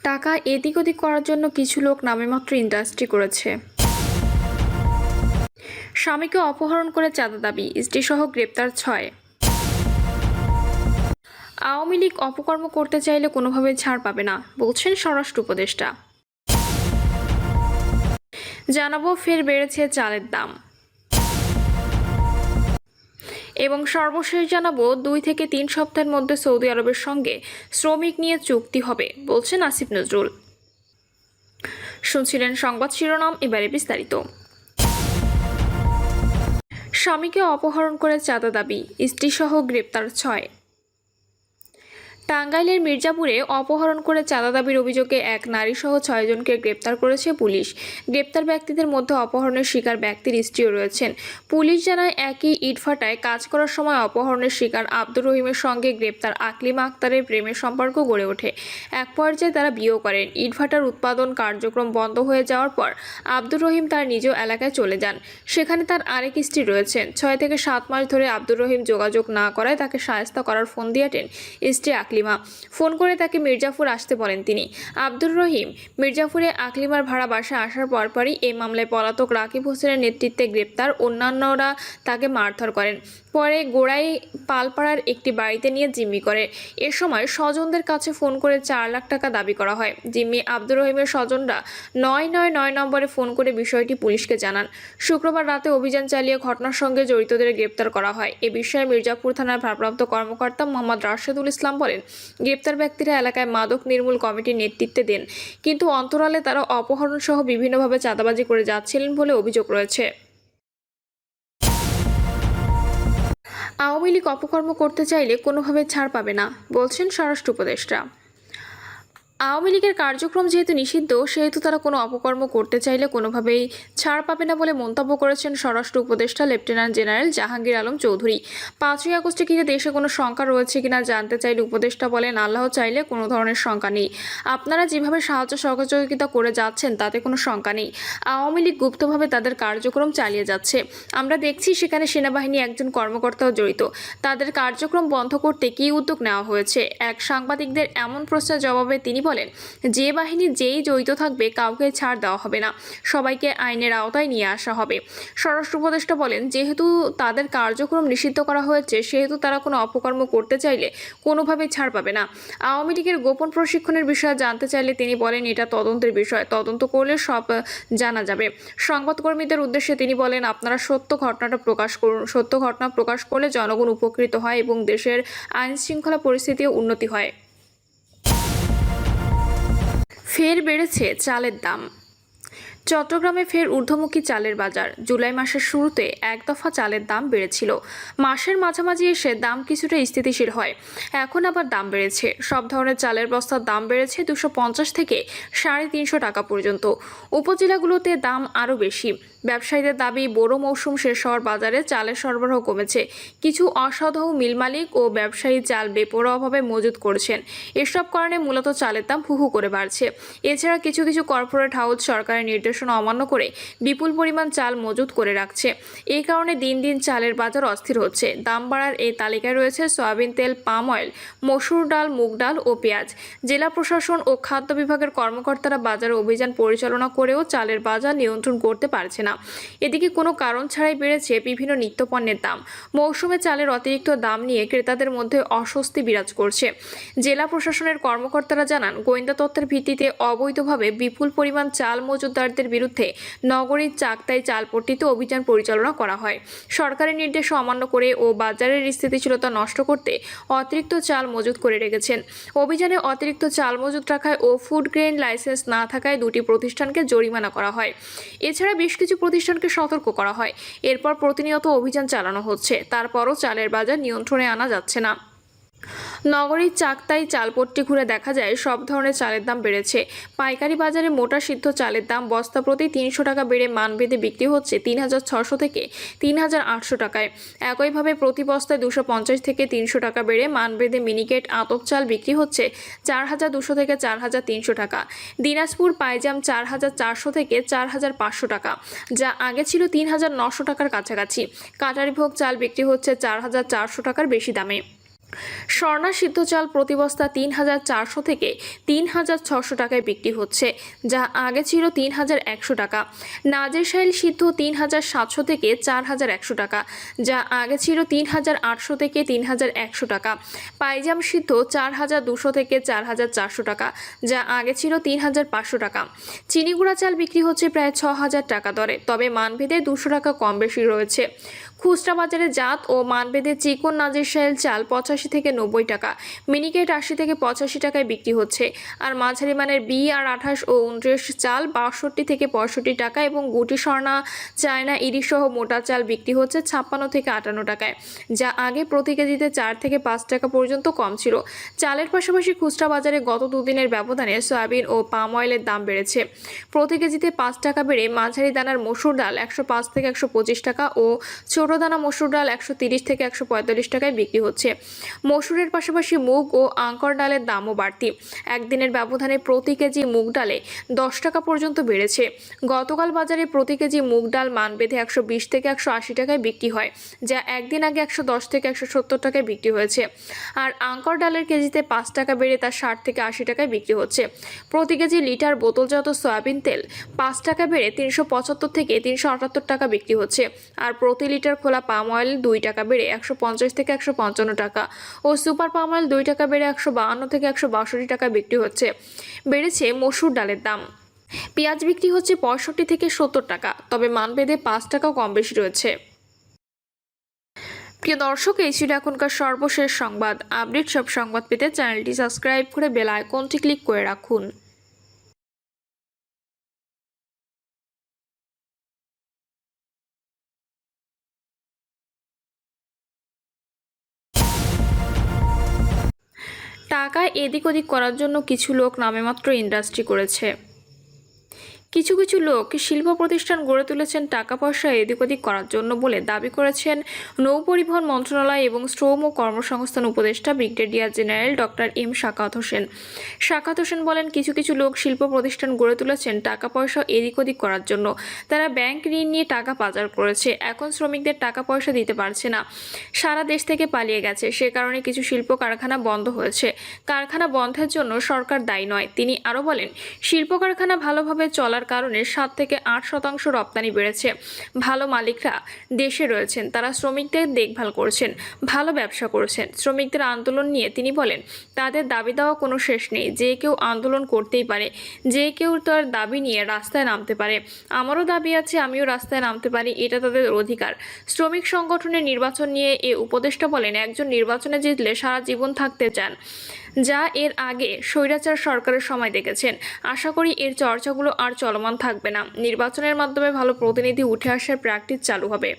টাকা এদিক ওদিক করার জন্য কিছু লোক নামেমাত্র ইন্ডাস্ট্রি করেছে। স্বামীকে অপহরণ করে চাঁদা দাবি, স্ত্রীসহ গ্রেপ্তার 6। আওয়ামী লীগ অপকর্ম করতে চাইলে কোনোভাবে ছাড় পাবে না, বলছেন স্বরাষ্ট্র উপদেষ্টা। জানাবো ফের বেড়েছে চালের দাম। এবং সর্বশেষ জানাবো 2 থেকে 3 সপ্তাহের মধ্যে সৌদি আরবের সঙ্গে শ্রমিক নিয়ে চুক্তি হবে, বলছেন আসিফ নজরুল। শুনছিলেন সংবাদ শিরোনাম, এবারে বিস্তারিত। স্বামীকে অপহরণ করে চাঁদা দাবি, স্ত্রীসহ গ্রেপ্তার 6। টাঙ্গাইলের মির্জাপুরে অপহরণ করে চাঁদা দাবির অভিযোগে এক নারীসহ 6 জনকে গ্রেপ্তার করেছে পুলিশ। গ্রেপ্তার ব্যক্তিদের মধ্যে অপহরণের শিকার ব্যক্তির স্ত্রীও রয়েছেন। পুলিশ জানায়, একই ইটভাটায় কাজ করার সময় অপহরণের শিকার আব্দুর রহিমের সঙ্গে গ্রেপ্তার আকলিমা আক্তারের প্রেমের সম্পর্ক গড়ে ওঠে। এক পর্যায়ে তারা বিয়েও করেন। ইটভাটার উৎপাদন কার্যক্রম বন্ধ হয়ে যাওয়ার পর আব্দুর রহিম তার নিজ এলাকায় চলে যান। সেখানে তার আরেক স্ত্রী রয়েছেন। 6 থেকে 7 মাস ধরে আব্দুর রহিম যোগাযোগ না করায় তাকে শায়েস্তা করার ফোন দিয়েছেন স্ত্রী আকলিমা। ফোন করে তাকে মির্জাপুর আসতে বলেন তিনি। আব্দুর রহিম মির্জাপুরে আকলিমার ভাড়া বাসায় আসার পরপরই এই মামলায় পলাতক রাকিব হোসেনের নেতৃত্বে গ্রেপ্তার অন্যান্যরা তাকে মারধর করেন। পরে গোড়াই পালপাড়ার একটি বাড়িতে নিয়ে জিম্মি করে। এ সময় স্বজনদের কাছে ফোন করে 4 লাখ টাকা দাবি করা হয়। জিম্মি আব্দুর রহিমের স্বজনরা 999 নম্বরে ফোন করে বিষয়টি পুলিশকে জানান। শুক্রবার রাতে অভিযান চালিয়ে ঘটনার সঙ্গে জড়িতদের গ্রেপ্তার করা হয়। এ বিষয়ে মির্জাপুর থানার ভারপ্রাপ্ত কর্মকর্তা মোহাম্মদ রাশেদুল ইসলাম বলেন, গ্রেপ্তার ব্যক্তিরা এলাকায় মাদক নির্মূল কমিটির নেতৃত্বে দেন, কিন্তু অন্তরালে তারা অপহরণ সহ বিভিন্নভাবে চাঁদাবাজি করে যাচ্ছিলেন বলে অভিযোগ রয়েছে। আওয়ামী লীগ অপকর্ম করতে চাইলে কোনোভাবে ছাড় পাবে না, বলছেন স্বরাষ্ট্র উপদেষ্টা। আওয়ামী লীগের কার্যক্রম যেহেতু নিষিদ্ধ, সেহেতু তারা কোনো অপকর্ম করতে চাইলে কোনোভাবেই ছাড় পাবে না বলে মন্তব্য করেছেন স্বরাষ্ট্র উপদেষ্টা লেফটেন্যান্ট জেনারেল জাহাঙ্গীর আলম চৌধুরী। 5ই আগস্টে ঘিরে দেশে কোনো শঙ্কা রয়েছে কিনা জানতে চাইলে উপদেষ্টা বলেন, আল্লাহ চাইলে কোনো ধরনের শঙ্কা নেই। আপনারা যেভাবে সাহায্য সহযোগিতা করে যাচ্ছেন তাতে কোনো শঙ্কা নেই। আওয়ামী লীগ গুপ্তভাবে তাদের কার্যক্রম চালিয়ে যাচ্ছে। আমরা দেখছি সেখানে সেনাবাহিনী একজন কর্মকর্তাও জড়িত। তাদের কার্যক্রম বন্ধ করতে কী উদ্যোগ নেওয়া হয়েছে? এক সাংবাদিকদের এমন প্রশ্নের জবাবে তিনি বলেন, যে বাহিনী যেই জড়িত থাকবে কাউকে ছাড় দেওয়া হবে না, সবাইকে আইনের আওতায় নিয়ে আসা হবে। স্বরাষ্ট্র উপদেষ্টা বলেন, যেহেতু তাদের কার্যক্রম নিষিদ্ধ করা হয়েছে, সেহেতু তারা কোনো অপকর্ম করতে চাইলে কোনোভাবেই ছাড় পাবে না। আওয়ামী লীগের গোপন প্রশিক্ষণের বিষয়ে জানতে চাইলে তিনি বলেন, এটা তদন্তের বিষয়, তদন্ত করলে সব জানা যাবে। সংবাদকর্মীদের উদ্দেশ্যে তিনি বলেন, আপনারা সত্য ঘটনাটা প্রকাশ করুন। সত্য ঘটনা প্রকাশ করলে জনগণ উপকৃত হয় এবং দেশের আইন শৃঙ্খলা পরিস্থিতিও উন্নতি হয়। ফের বেড়েছে চালের দাম। চট্টগ্রামে ফের ঊর্ধ্বমুখী চালের বাজার। জুলাই মাসের শুরুতে এক দফা চালের দাম বেড়েছিল। মাসের মাঝামাঝি এসে দাম কিছুটা স্থিতিশীল হয়। এখন আবার দাম বেড়েছে। সব ধরনের চালের বস্তার দাম বেড়েছে 250 থেকে 350 টাকা পর্যন্ত। উপজেলাগুলোতে দাম আরও বেশি। ব্যবসায়ীদের দাবি, বোরো মৌসুম শেষ হওয়ার বাজারে চালের সরবরাহ কমেছে। কিছু অসাধু মিল মালিক ও ব্যবসায়ী চাল বেপরোয়াভাবে মজুত করছেন। এসব কারণে মূলত চালের দাম হু হু করে বাড়ছে। এছাড়া কিছু কিছু কর্পোরেট হাউস সরকারের নির্দেশনা অমান্য করে বিপুল পরিমাণ চাল মজুত করে রাখছে। এই কারণে দিন দিন চালের বাজার অস্থির হচ্ছে। দাম বাড়ার এই তালিকায় রয়েছে সয়াবিন তেল, পাম অয়েল, মসুর ডাল, মুগ ডাল ও পেঁয়াজ। জেলা প্রশাসন ও খাদ্য বিভাগের কর্মকর্তারা বাজারে অভিযান পরিচালনা করেও চালের বাজার নিয়ন্ত্রণ করতে পারছে না। এদিকে কোনো কারণ ছাড়াই বেড়েছে বিভিন্ন নিত্যপণ্যের দাম। মৌসুমে চালের অতিরিক্ত দাম নিয়ে ক্রেতাদের মধ্যে অস্বস্তি বিরাজ করছে। জেলা প্রশাসনের কর্মকর্তারা জানান, গোয়েন্দা তথ্যের ভিত্তিতে অবৈধভাবে বিপুল পরিমাণ চাল মজুতদারদের বিরুদ্ধে নগরীর চাকতাই চালপট্টিতে অভিযান পরিচালনা করা হয়। সরকারের নির্দেশ অমান্য করে ও বাজারের স্থিতিশীলতা নষ্ট করতে অতিরিক্ত চাল মজুত করে রেখেছেন। অভিযানে অতিরিক্ত চাল মজুত রাখায় ও ফুড গ্রেন লাইসেন্স না থাকায় 2টি প্রতিষ্ঠানকে জরিমানা করা হয়। এছাড়া বেশ কিছু প্রতিষ্ঠানকে সতর্ক করা হয়। এরপর প্রতিনিয়ত অভিযান চালানো হচ্ছে। তারপরও চালের বাজার নিয়ন্ত্রণে আনা যাচ্ছে না। নগরীর চাকতাই চালপট্টি ঘুরে দেখা যায় সব ধরনের চালের দাম বেড়েছে। পাইকারি বাজারে মোটা সিদ্ধ চালের দাম বস্তা প্রতি 300 টাকা বেড়ে মানভেদে বিক্রি হচ্ছে 3600 থেকে 3800 টাকায়। একইভাবে প্রতি বস্তায় 250 থেকে 300 টাকা বেড়ে মানভেদে মিনিকেট আতপ চাল বিক্রি হচ্ছে 4200 থেকে 4300 টাকা। দিনাজপুর পাইজাম 4400 থেকে 4500 টাকা, যা আগে ছিল 3900 টাকার কাছাকাছি। কাটারিভোগ চাল বিক্রি হচ্ছে 4400 টাকার বেশি দামে। স্বর্ণা সিদ্ধ চাল প্রতি বস্তা ৩,৪০০ থেকে ৩,৬০০ টাকায় বিক্রি হচ্ছে, যা আগে ছিল ৩,১০০ টাকা। নাজিরশাইল সিদ্ধ ৩,৭০০ থেকে ৪,১০০ টাকা, যা আগে ছিল ৩,৮০০ থেকে ৩,১০০ টাকা। পাইজাম সিদ্ধ ৪,২০০ থেকে ৪,৪০০ টাকা, যা আগে ছিল ৩,৫০০ টাকা। চিনিগুড়া চাল বিক্রি হচ্ছে প্রায় ৬,০০০ টাকা দরে, তবে মানভেদে ২০০ টাকা কম বেশি রয়েছে। খুচরা বাজারে জাত ও মানভেদে চিকন নাজিরশাইল চাল 85 থেকে 90 টাকা, মিনিকেট 80 থেকে 85 টাকায় বিক্রি হচ্ছে। আর মাঝারি মানের আর 28 ও 29 চাল 62 থেকে 65 টাকা এবং গুটি স্বর্ণা, চায়না ইরি সহ মোটা চাল বিক্রি হচ্ছে 56 থেকে 58 টাকায়, যা আগে প্রতি কেজিতে 4 থেকে 5 টাকা পর্যন্ত কম ছিল। চালের পাশাপাশি খুচরা বাজারে গত দুদিনের ব্যবধানে সয়াবিন ও পাম অয়েলের দাম বেড়েছে। প্রতি কেজিতে 5 টাকা বেড়ে মাঝারি দানার মসুর ডাল 105 থেকে 125 টাকা ও ছোট দানা মসুর ডাল 130 থেকে 145 টাকায় বিক্রি হচ্ছে। মসুরের পাশাপাশি মুগ ও আঙ্কর ডালের দামও বাড়তি। একদিনের ব্যবধানে প্রতি কেজি মুগ ডালে 10 টাকা পর্যন্ত বেড়েছে। গতকাল বাজারে প্রতি কেজি মুগ ডাল মানভেদে 120 থেকে 180 টাকায় বিক্রি হয়, যা একদিন আগে 110 থেকে 170 টাকায় বিক্রি হয়েছে। আর আঙ্কর ডালের কেজিতে 5 টাকা বেড়ে তা 60 থেকে 80 টাকায় বিক্রি হচ্ছে। প্রতি কেজি লিটার বোতলজাত সয়াবিন তেল 5 টাকা বেড়ে 375 থেকে 378 টাকা বিক্রি হচ্ছে। আর প্রতি লিটার খোলা পাম অয়েল 2 টাকা বেড়ে 150 থেকে 155 টাকা ও সুপার পাম অয়েল 2 টাকা বেড়ে 152 থেকে 162 টাকা বিক্রি হচ্ছে। বেড়েছে মসুর ডালের দাম। পেঁয়াজ বিক্রি হচ্ছে 65 থেকে 70 টাকা, তবে মানভেদে 5 টাকা কম বেশি রয়েছে। প্রিয় দর্শক, এই ছিল এখনকার সর্বশেষ সংবাদ। আপডেট সব সংবাদ পেতে চ্যানেলটি সাবস্ক্রাইব করে বেল আইকনটি ক্লিক করে রাখুন। টাকা এদিক ওদিক করার জন্য কিছু লোক নামেমাত্র ইন্ডাস্ট্রি করেছে। কিছু কিছু লোক শিল্প প্রতিষ্ঠান গড়ে তুলেছেন টাকা পয়সা এদিক ওদিক করার জন্য বলে দাবি করেছেন নৌ পরিবহন মন্ত্রণালয় এবং শ্রম ও কর্মসংস্থান উপদেষ্টা brigadier general doctor M Shakhawat Hossain. Shakhawat Hossain বলেন, কিছু কিছু লোক শিল্প প্রতিষ্ঠান গড়ে তুলেছেন টাকা পয়সা এদিক ওদিক করার জন্য। তারা ব্যাংক ঋণ নিয়ে টাকা পাচার করেছে, এখন শ্রমিকদের টাকা পয়সা দিতে পারছে না, সারা দেশ থেকে পালিয়ে গেছে। সে কারণে কিছু শিল্প কারখানা বন্ধ হয়েছে। কারখানা বন্ধের জন্য সরকার দায়ী নয়। তিনি আরও বলেন, শিল্প কারখানা ভালোভাবে চলার কারণে 7 থেকে 8% রপ্তানি বেড়েছে। ভালো মালিকরা দেশে রয়েছেন, তারা শ্রমিকদের দেখভাল করছেন, ভালো ব্যবসা করছেন। শ্রমিকদের আন্দোলন নিয়ে তিনি বলেন, তাদের দাবি দেওয়া কোনো শেষ নেই। যে কেউ আন্দোলন করতেই পারে, যে কেউ তার দাবি নিয়ে রাস্তায় নামতে পারে। আমারও দাবি আছে, আমিও রাস্তায় নামতে পারি, এটা তাদের অধিকার। শ্রমিক সংগঠনের নির্বাচন নিয়ে এ উপদেষ্টা বলেন, একজন নির্বাচনে জিতলে সারা জীবন থাকতে চান, যা এর আগে স্বৈরাচার সরকারের সময় দেখেছেন। আশা করি এর চর্চাগুলো আর চলমান থাকবে না। নির্বাচনের মাধ্যমে ভালো প্রতিনিধি উঠে আসার প্র্যাকটিস চালু হবে।